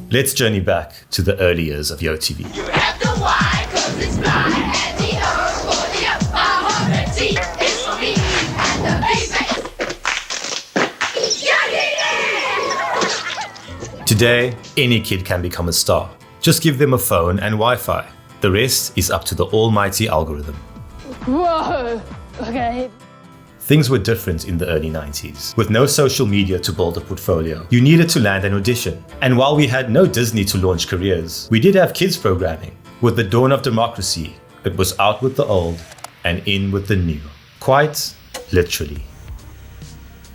Let's journey back to the early years of YoTV. You have the Y, 'cause it's blind, and the O for the authority is for me, and the baby. Today, any kid can become a star. Just give them a phone and Wi-Fi. The rest is up to the almighty algorithm. Whoa, okay. Things were different in the early 90s. With no social media to build a portfolio, you needed to land an audition. And while we had no Disney to launch careers, we did have kids programming. With the dawn of democracy, it was out with the old and in with the new. Quite literally.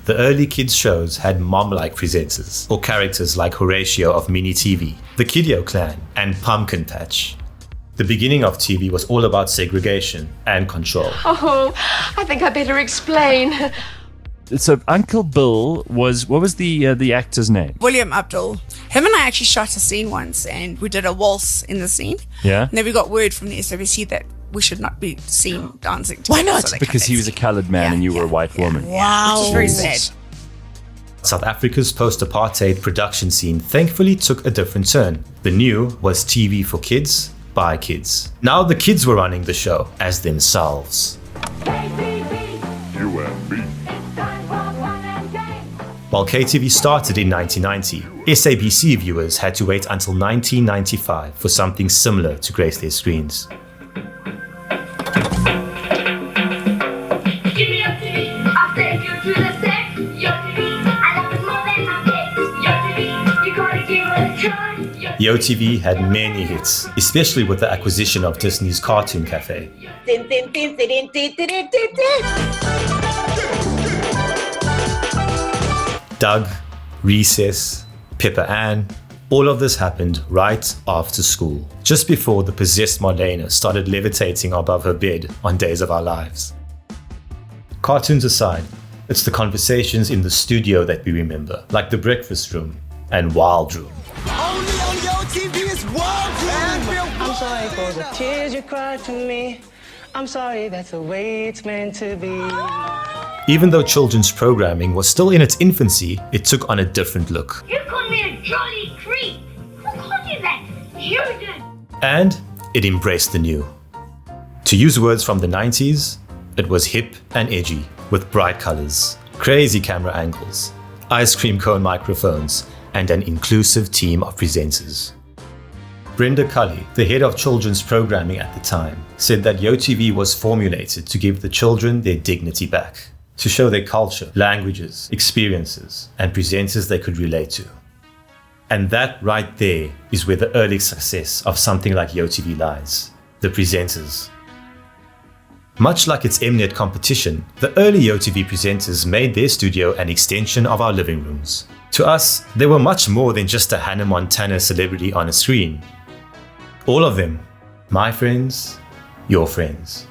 The early kids shows had mom-like presenters, or characters like Horatio of Mini TV, the Kiddio Clan, and Pumpkin Patch. The beginning of TV was all about segregation and control. Oh, I think I better explain. So Uncle Bill was, what was the actor's name? William Abdul. Him and I actually shot a scene once and we did a waltz in the scene. Yeah. And then we got word from the SABC that we should not be seen dancing. Why not? Because he was a coloured man and you were a white woman. Wow. Which is very sad. South Africa's post-apartheid production scene thankfully took a different turn. The new was TV for kids, by kids. Now the kids were running the show as themselves. While KTV started in 1990, SABC viewers had to wait until 1995 for something similar to grace their screens. YoTV had many hits, especially with the acquisition of Disney's Cartoon Cafe. Doug, Recess, Pepper Ann, all of this happened right after school, just before the possessed Marlena started levitating above her bed on Days of Our Lives. Cartoons aside, it's the conversations in the studio that we remember, like The Breakfast Room and Wild Room. Only on YoTV is Wild Room. I'm sorry for the tears you cried for me. I'm sorry, that's the way it's meant to be. Even though children's programming was still in its infancy, it took on a different look. You called me a jolly creep. Who called you that? You did. And it embraced the new. To use words from the 90s, it was hip and edgy, with bright colors, crazy camera angles, ice cream cone microphones, and an inclusive team of presenters. Brenda Cully, the head of children's programming at the time, said that YoTV was formulated to give the children their dignity back, to show their culture, languages, experiences, and presenters they could relate to. And that right there is where the early success of something like YoTV lies, the presenters. Much like its Mnet competition, the early YoTV presenters made their studio an extension of our living rooms. To us, they were much more than just a Hannah Montana celebrity on a screen. All of them, my friends, your friends.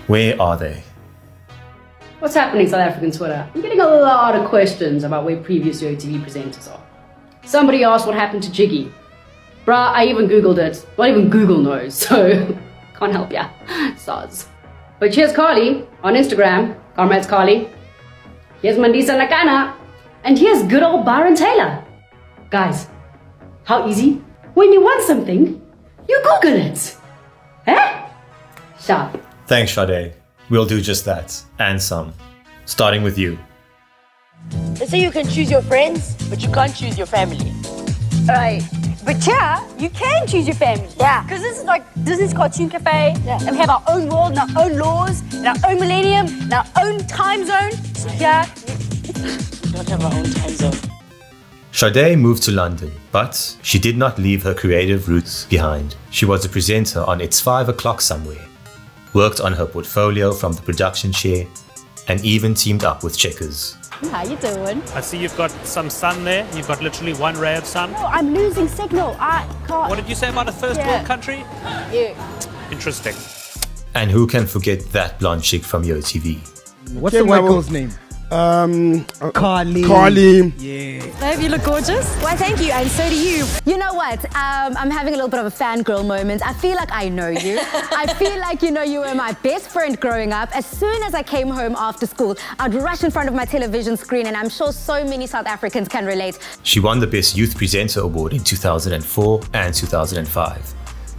Where are they? What's happening, South African Twitter? I'm getting a lot of questions about where previous YoTV presenters are. Somebody asked what happened to Jiggy. Bruh, I even Googled it. Not even Google knows, so can't help ya. Soz. But here's Carly on Instagram. Comrades Carly. Here's Mandisa Nakana. And here's good old Byron Taylor. Guys, how easy? When you want something, you Google it. Eh? Sharp. Thanks, Sade. We'll do just that, and some. Starting with you. They say you can choose your friends, but you can't choose your family. Right. But yeah, you can choose your family. Yeah. Because this is like Disney's Cartoon Cafe, and we have our own world, and our own laws, and our own millennium, and our own time zone. So yeah. We don't have our own time zone. Sade moved to London, but she did not leave her creative roots behind. She was a presenter on It's 5 O'Clock Somewhere, worked on her portfolio from the production chair, and even teamed up with Checkers. How you doing? I see you've got some sun there. You've got literally one ray of sun. No, I'm losing signal. I can't. What did you say about a first world country? Yeah. Interesting. And who can forget that blonde chick from YoTV? What's the white girl's name? Carly. Yeah. Babe, you look gorgeous. Why, thank you, and so do you. You know what? I'm having a little bit of a fangirl moment. I feel like I know you. I feel like, you were my best friend growing up. As soon as I came home after school, I'd rush in front of my television screen, and I'm sure so many South Africans can relate. She won the Best Youth Presenter Award in 2004 and 2005,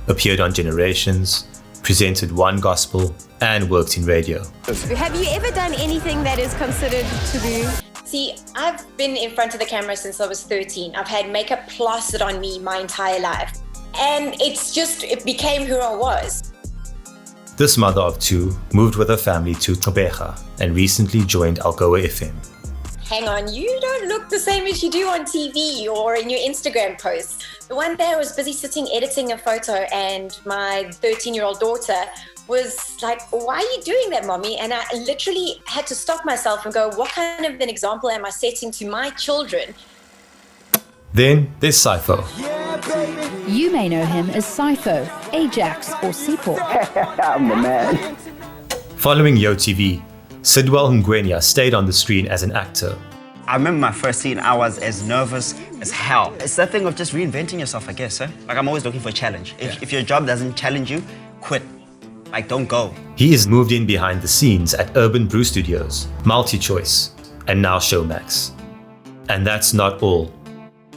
appeared on Generations, presented One Gospel, and worked in radio. Have you ever done anything that is considered taboo? See, I've been in front of the camera since I was 13. I've had makeup plastered on me my entire life. And it became who I was. This mother of two moved with her family to Thobakgale and recently joined Algoa FM. Hang on, you don't look the same as you do on TV or in your Instagram posts. The one day I was busy sitting editing a photo and my 13-year-old daughter was like, why are you doing that, mommy? And I literally had to stop myself and go, what kind of an example am I setting to my children? Then there's Sipho. You may know him as Sipho, Ajax, or Sipho. I'm the man. Following YoTV, Sidwell Ngwenya stayed on the screen as an actor. I remember my first scene, I was as nervous as hell. It's that thing of just reinventing yourself, I guess, eh? Like, I'm always looking for a challenge. If your job doesn't challenge you, quit. Like, don't go. He is moved in behind the scenes at Urban Brew Studios, MultiChoice, and now Showmax. And that's not all.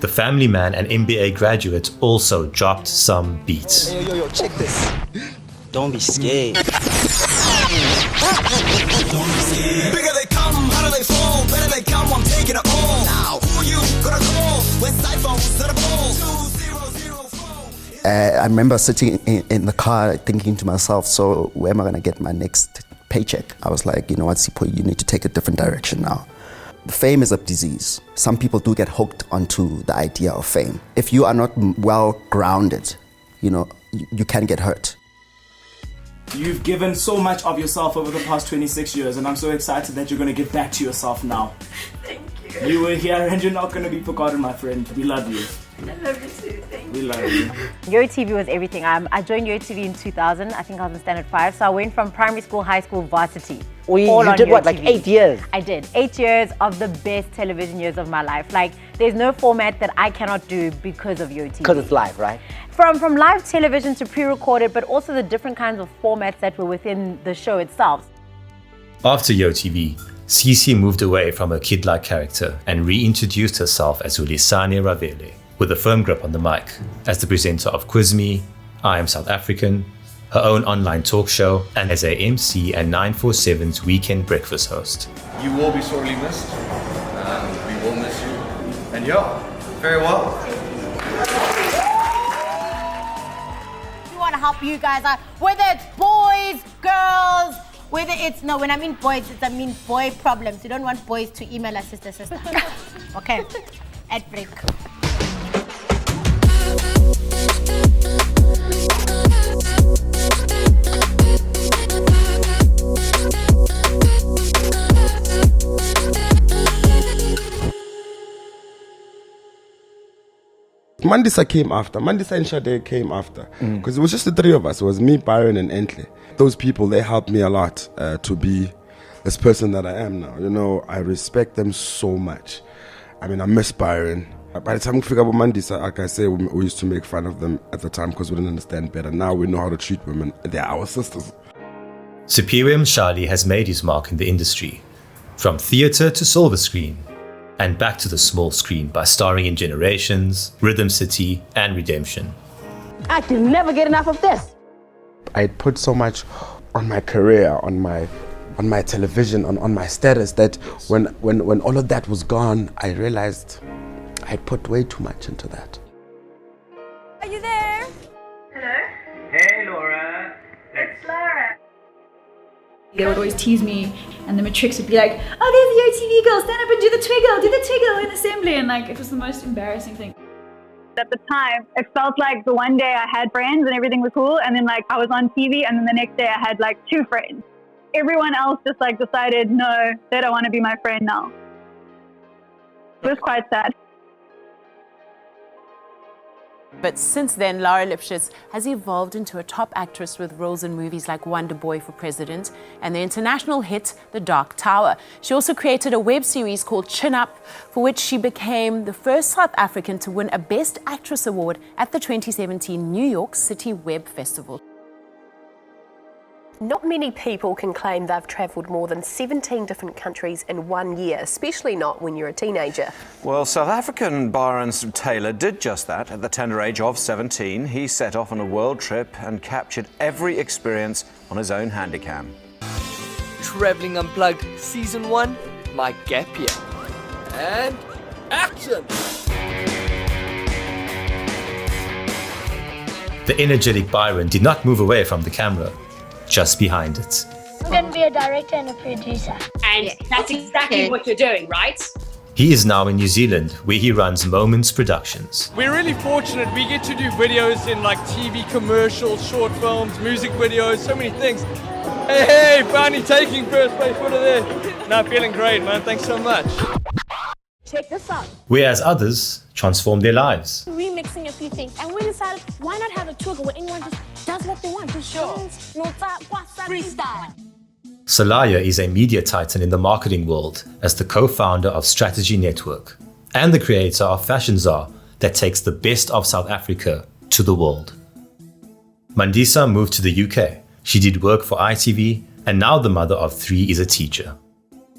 The family man and MBA graduate also dropped some beats. Yo, check this. Don't be scared. Bigger they come, harder they fall. Better they come, I'm taking it all. Now, who you gonna call? When Sipho's to the ball. 2004. I remember sitting in the car thinking to myself, so where am I going to get my next paycheck? I was like, you know what, Sipho, you need to take a different direction now. Fame is a disease. Some people do get hooked onto the idea of fame. If you are not well grounded, you can get hurt. You've given so much of yourself over the past 26 years, and I'm so excited that you're going to give back to yourself now. Thank you. You were here and you're not going to be forgotten, my friend. We love you. I love you too. Thank you. We love you. YoTV was everything. I joined YoTV in 2000. I think I was in standard 5. So I went from primary school, high school, varsity. You did what, like 8 years? I did. 8 years of the best television years of my life. Like, there's no format that I cannot do because of YoTV. Because it's live, right? From live television to pre-recorded, but also the different kinds of formats that were within the show itself. After YoTV, Cece moved away from her kid-like character and reintroduced herself as Hulisani Ravele, with a firm grip on the mic, as the presenter of Quiz Me, I Am South African, her own online talk show, and as a MC and 947's weekend breakfast host. You will be sorely missed, and we will miss you. And yeah, very well. We want to help you guys out, whether it's boys, girls, whether it's, no, when I mean boys, I mean boy problems. We don't want boys to email us, sister. Okay, ad break. Mandisa came after. Mandisa and Sade came after. Because it was just the three of us. It was me, Byron, and Entle. Those people, they helped me a lot to be this person that I am now. I respect them so much. I mean, I miss Byron. By the time we figured out Mandisa, like I say, we used to make fun of them at the time because we didn't understand better. Now we know how to treat women. They're our sisters. Siphiwe Mtshali has made his mark in the industry, from theatre to silver screen, and back to the small screen by starring in Generations, Rhythm City, and Redemption. I can never get enough of this. I put so much on my career, on my television, on my status, that when all of that was gone, I realized I put way too much into that. Are you there? Hello? Hey, Laura. It's Lara. They would always tease me, and the matrix would be like, oh, there's the YoTV girl, stand up and do the twiggle in assembly, and like, it was the most embarrassing thing. At the time, it felt like the one day I had friends and everything was cool, and then like I was on TV, and then the next day I had like 2 friends. Everyone else just like decided, no, they don't want to be my friend now. It was quite sad. But since then, Lara Lipschitz has evolved into a top actress with roles in movies like Wonder Boy for President and the international hit The Dark Tower. She also created a web series called Chin Up, for which she became the first South African to win a Best Actress award at the 2017 New York City Web Festival. Not many people can claim they've travelled more than 17 different countries in 1 year, especially not when you're a teenager. Well, South African Byron Taylor did just that. At the tender age of 17, he set off on a world trip and captured every experience on his own handycam. Travelling Unplugged Season 1, my gap year. And action! The energetic Byron did not move away from the camera, just behind it. I'm going to be a director and a producer. And that's exactly what you're doing, right? He is now in New Zealand, where he runs Moments Productions. We're really fortunate. We get to do videos in like TV commercials, short films, music videos, so many things. Hey, finally taking first place. What are there? No, feeling great, man. Thanks so much. Check this out. Whereas others transform their lives. Remixing a few things, and we decided, why not have a tour where anyone just does what they want? Just dance, no thought, freestyle. Selea is a media titan in the marketing world as the co-founder of Strategy Network and the creator of Fashion Czar that takes the best of South Africa to the world. Mandisa moved to the UK. She did work for ITV, and now the mother of 3 is a teacher.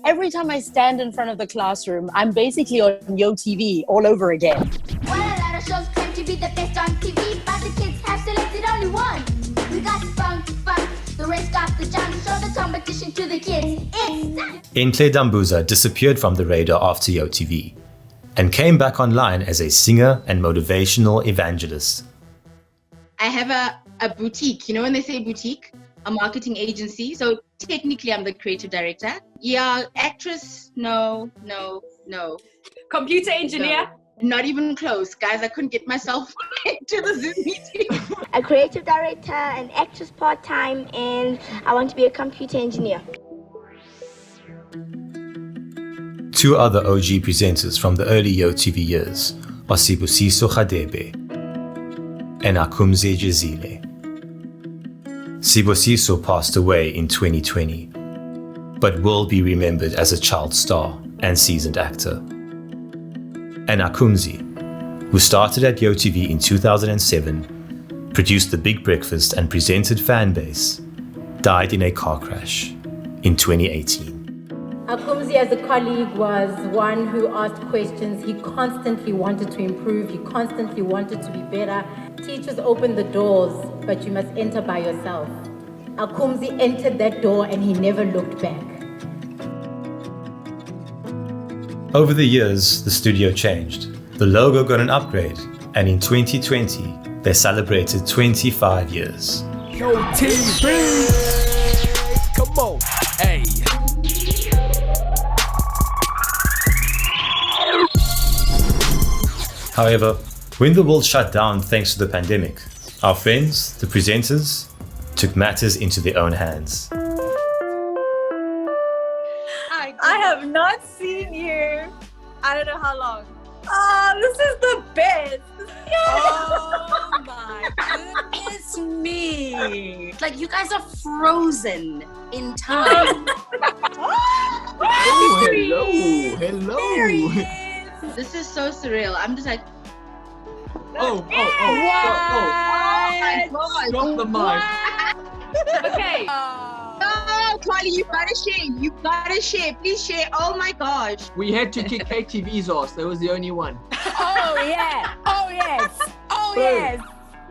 Every time I stand in front of the classroom, I'm basically on YoTV all over again. Well, a lot of shows claim to be the best on TV, but the kids have selected only one. We got funk, the rest got the chance to show the competition to the kids. Entle Dambuza disappeared from the radar after YoTV and came back online as a singer and motivational evangelist. I have a boutique. You know when they say boutique? A marketing agency. So technically I'm the creative director. Yeah, actress, no. Computer engineer? No. Not even close. Guys, I couldn't get myself into the Zoom meeting. A creative director, an actress part-time, and I want to be a computer engineer. 2 other OG presenters from the early YoTV years are Sade and Akumze Jezile. Sipho passed away in 2020, but will be remembered as a child star and seasoned actor. And Akumzi, who started at YoTV in 2007, produced The Big Breakfast and presented Fanbase, died in a car crash in 2018. Akumzi as a colleague was one who asked questions. He constantly wanted to improve. He constantly wanted to be better. Teachers open the doors, but you must enter by yourself. Akumzi entered that door and he never looked back. Over the years, the studio changed. The logo got an upgrade, and in 2020, they celebrated 25 years. YoTV! Come on, hey! However, when the world shut down thanks to the pandemic, our friends, the presenters, took matters into their own hands. I have not seen you. I don't know how long. Oh, this is the best. Oh my goodness me. Like you guys are frozen in time. Oh, hello. This is so surreal. I'm just like, Oh, Drop the mic. Okay. no, Twali, you gotta share. Please share. Oh my gosh. We had to kick KTV's ass. That was the only one. Oh yeah. Oh yes. Oh yes.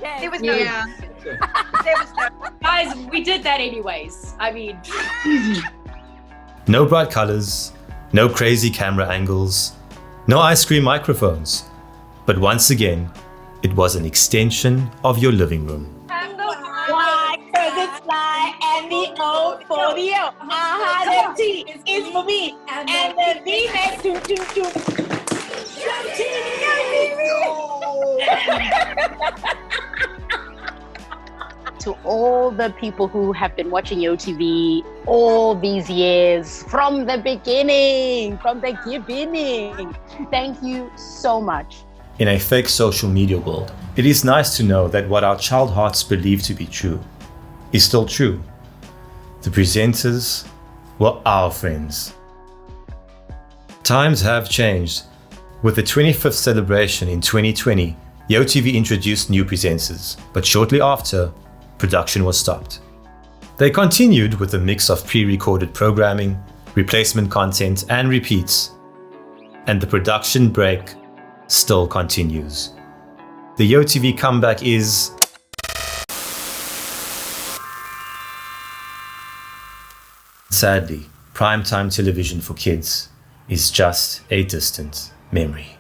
Yes. There was no. Yeah. There was no. Guys, we did that anyways. I mean. No bright colors, no crazy camera angles, no ice cream microphones. But once again, it was an extension of your living room. Why? Cause it's fly and the O for the O. The T is for me. And the V next to. To all the people who have been watching YoTV all these years, from the beginning, thank you so much. In a fake social media world, It is nice to know that what our child hearts believe to be true is still true. The presenters were our friends. Times have changed. With the 25th celebration in 2020, YoTV introduced new presenters, but shortly after, production was stopped. They continued with a mix of pre-recorded programming, replacement content, and repeats. And the production break still continues. The YoTV comeback is sadly, primetime television for kids is just a distant memory.